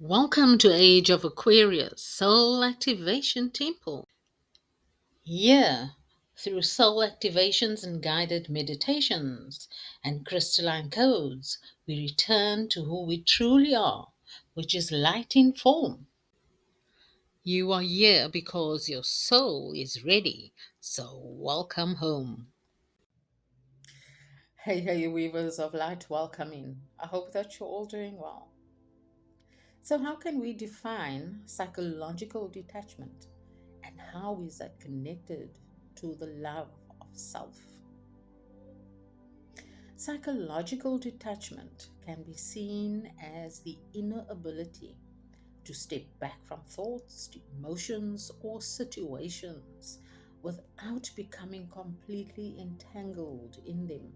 Welcome to Age of Aquarius Soul Activation Temple. Here, through soul activations and guided meditations and crystalline codes, we return to who we truly are, which is light in form. You are here because your soul is ready, so welcome home. Hey, weavers of light, welcome in. I hope that you're all doing well. So, how can we define psychological detachment and how is that connected to the love of self? Psychological detachment can be seen as the inner ability to step back from thoughts, emotions, or situations without becoming completely entangled in them.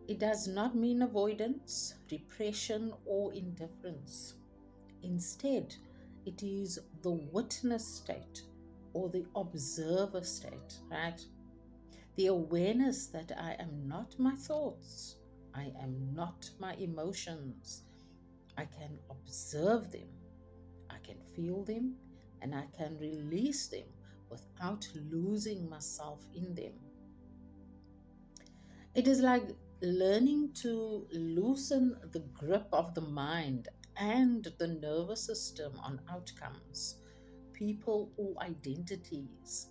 It does not mean avoidance, repression, or indifference. Instead, it is the witness state or the observer state, right? The awareness that I am not my thoughts, I am not my emotions. I can observe them, I can feel them, and I can release them without losing myself in them. It is like learning to loosen the grip of the mind and the nervous system on outcomes, people, or identities.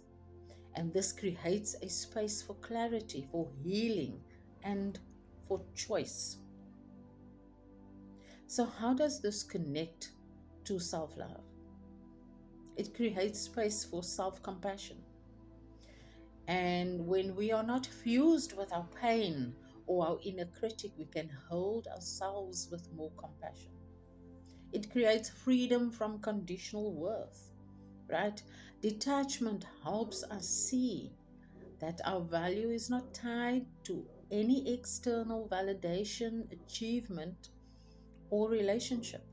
And this creates a space for clarity, for healing, and for choice. So, how does this connect to self love? It creates space for self compassion. And when we are not fused with our pain or our inner critic, we can hold ourselves with more compassion. It creates freedom from conditional worth, right? Detachment helps us see that our value is not tied to any external validation, achievement, or relationship.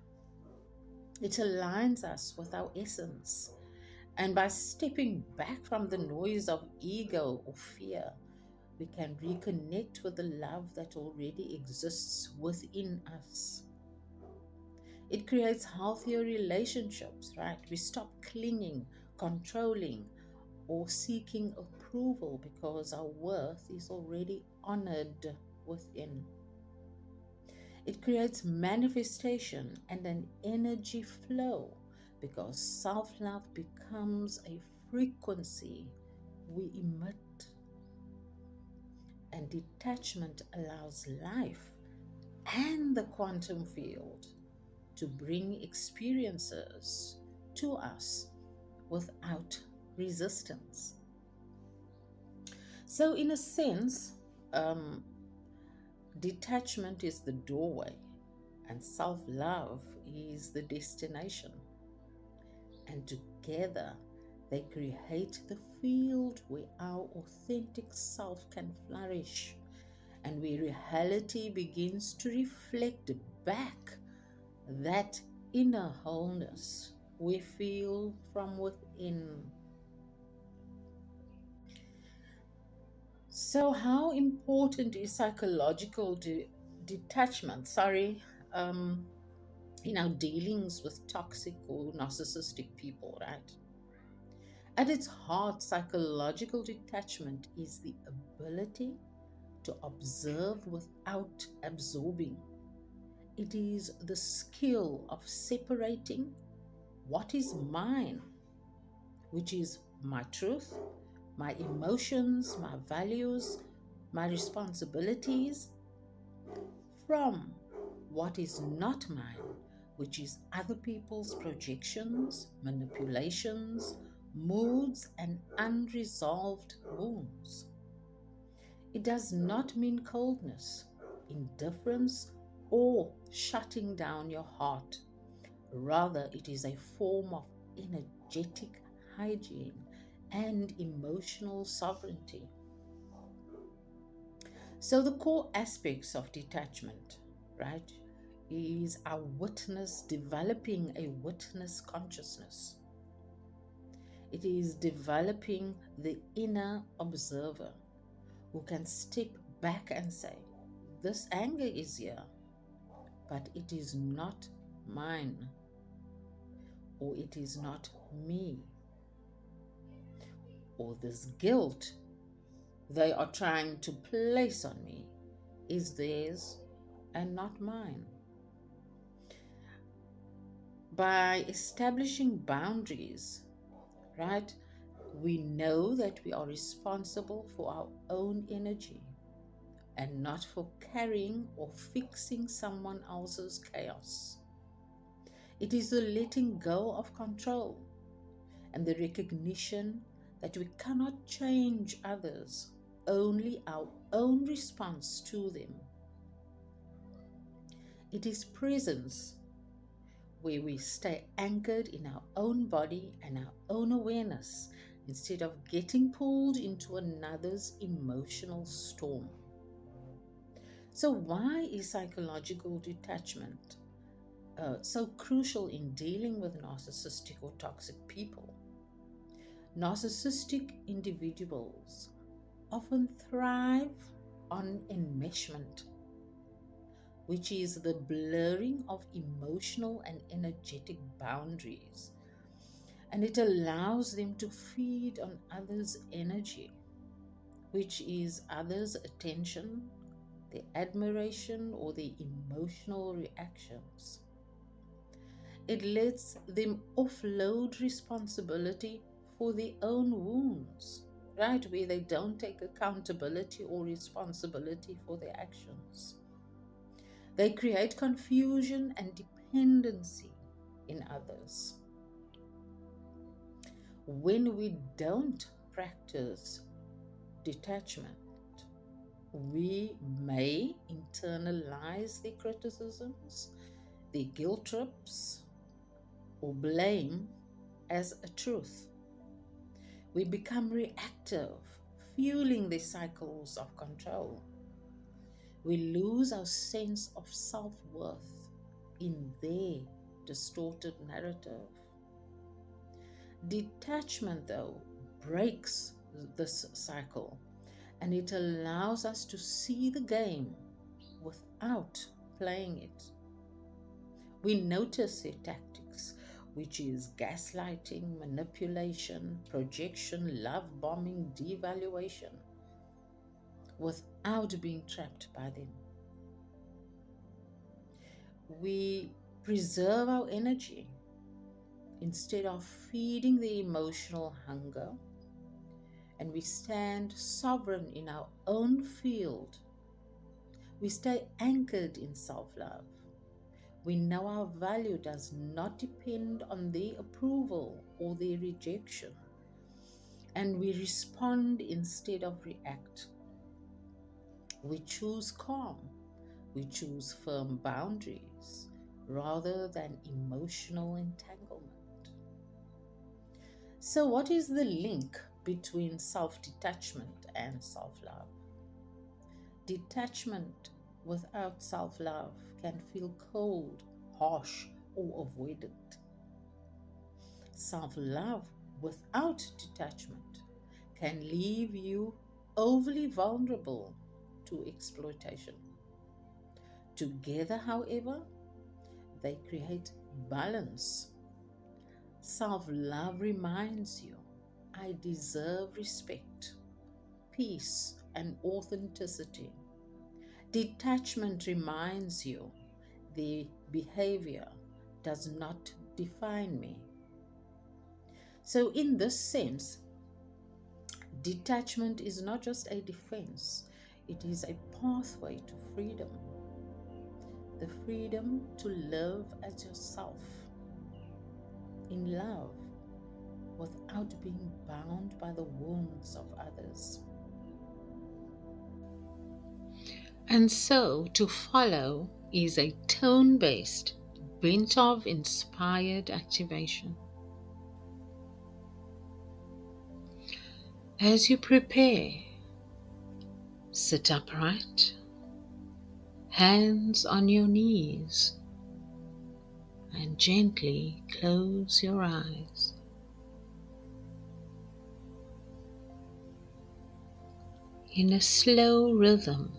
It aligns us with our essence. And by stepping back from the noise of ego or fear, we can reconnect with the love that already exists within us. It creates healthier relationships, right? We stop clinging, controlling, or seeking approval because our worth is already honored within. It creates manifestation and an energy flow because self love becomes a frequency we emit, and detachment allows life and the quantum field to bring experiences to us without resistance. So, in a sense, um, detachment is the doorway, and self love is the destination. And together, they create the field where our authentic self can flourish and where reality begins to reflect back that inner wholeness we feel from within. So, how important is psychological detachment? Um, in our dealings with toxic or narcissistic people, right? At its heart, psychological detachment is the ability to observe without absorbing. It is the skill of separating what is mine, which is my truth, my emotions, my values, my responsibilities, from what is not mine, which is other people's projections, manipulations, moods, and unresolved wounds. It does not mean coldness, indifference, or shutting down your heart. Rather, it is a form of energetic hygiene and emotional sovereignty. So, the core aspects of detachment, right, is our witness, developing a witness consciousness. It is developing the inner observer who can step back and say, this anger is here, but it is not mine. or it is not me, or this guilt they are trying to place on me is theirs and not mine. By establishing boundaries, right, we know that we are responsible for our own energy and not for carrying or fixing someone else's chaos. It is the letting go of control and the recognition that we cannot change others, only our own response to them. It is presence where we stay anchored in our own body and our own awareness instead of getting pulled into another's emotional storm. So, why is psychological detachment so crucial in dealing with narcissistic or toxic people? Narcissistic individuals often thrive on enmeshment, which is the blurring of emotional and energetic boundaries. And it allows them to feed on others' energy, which is others' attention, their admiration, or their emotional reactions. It lets them offload responsibility for their own wounds, right? Where they don't take accountability or responsibility for their actions. They create confusion and dependency in others. When we don't practice detachment, we may internalize their criticisms, their guilt trips, or blame as a truth. We become reactive, fueling the cycles of control. We lose our sense of self worth in their distorted narrative. Detachment, though, breaks this cycle and it allows us to see the game without playing it. We notice their tactics, which is gaslighting, manipulation, projection, love bombing, devaluation, without being trapped by them. We preserve our energy instead of feeding the emotional hunger, and we stand sovereign in our own field. We stay anchored in self love. We know our value does not depend on their approval or their rejection, and we respond instead of react. We choose calm, we choose firm boundaries rather than emotional entanglement. So, what is the link between self detachment and self love? Detachment without self love can feel cold, harsh, or avoidant. Self love without detachment can leave you overly vulnerable to exploitation. Together, however, they create balance. Self love reminds you, I deserve respect, peace, and authenticity. Detachment reminds you, the behavior does not define me. So, in this sense, detachment is not just a defense, it is a pathway to freedom. The freedom to live as yourself in love without being bound by the wounds of others. And so to follow is a tone based, bent of inspired activation. As you prepare, sit upright, hands on your knees, and gently close your eyes. In a slow rhythm,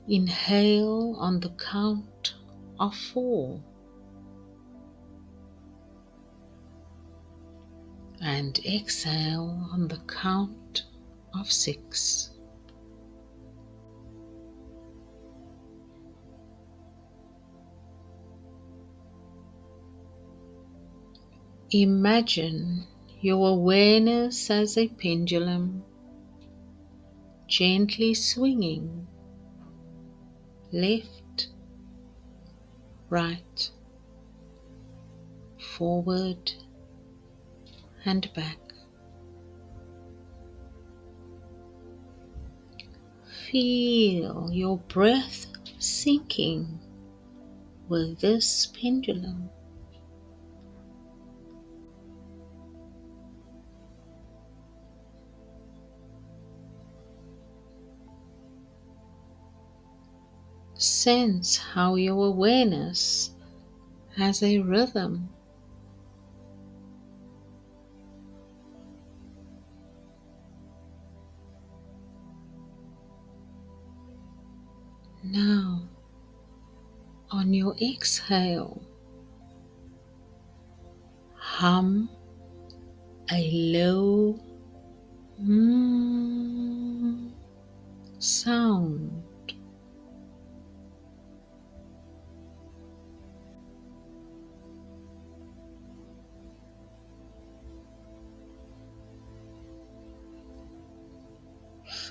inhale on the count of 4 and exhale on the count of 6. Imagine your awareness as a pendulum, gently swinging left, right, forward and back. Feel your breath sinking with this pendulum. Sense how your awareness has a rhythm. Now, on your exhale, hum a low sound.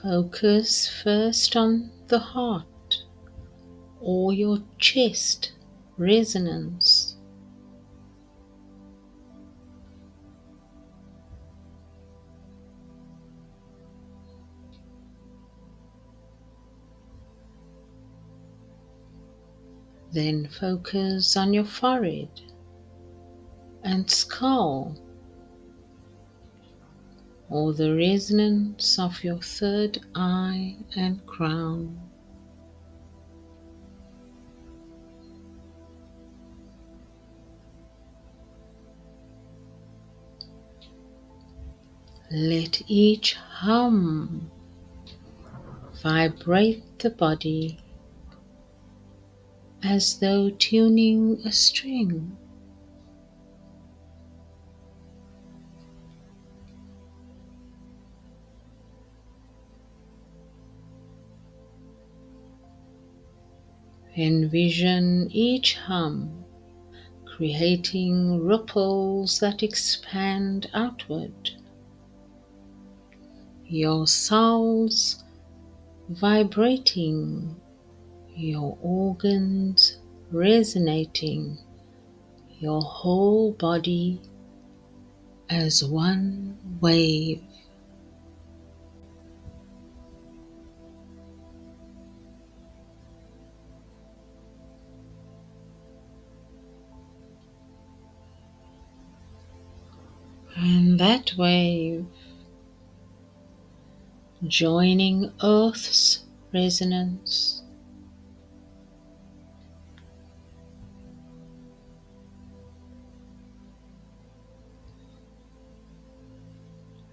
Focus first on the heart or your chest resonance. Then focus on your forehead and skull or the resonance of your third eye and crown. Let each hum vibrate the body as though tuning a string. Envision each hum creating ripples that expand outward. Your cells vibrating, your organs resonating, your whole body as one wave. And that wave joining Earth's resonance,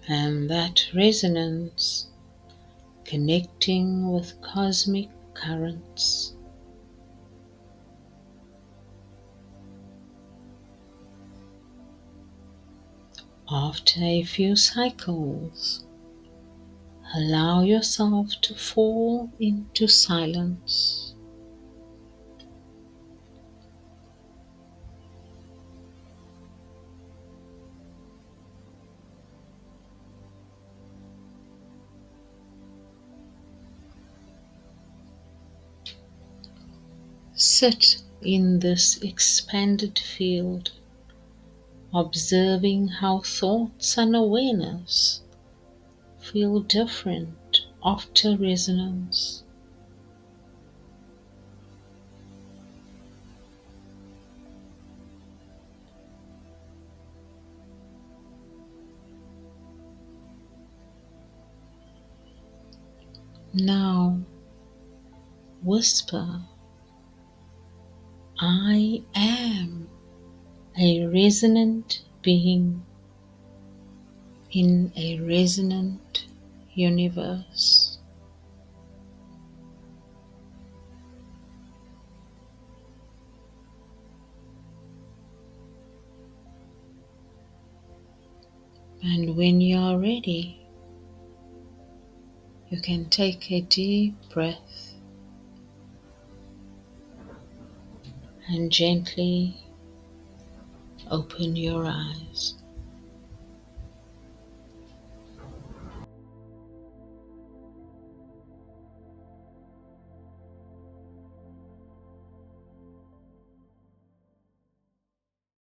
and that resonance connecting with cosmic currents. After a few cycles, allow yourself to fall into silence. Sit in this expanded field, observing how thoughts and awareness feel different after resonance. Now whisper, I am a resonant being in a resonant universe. And when you are ready, you can take a deep breath and gently open your eyes.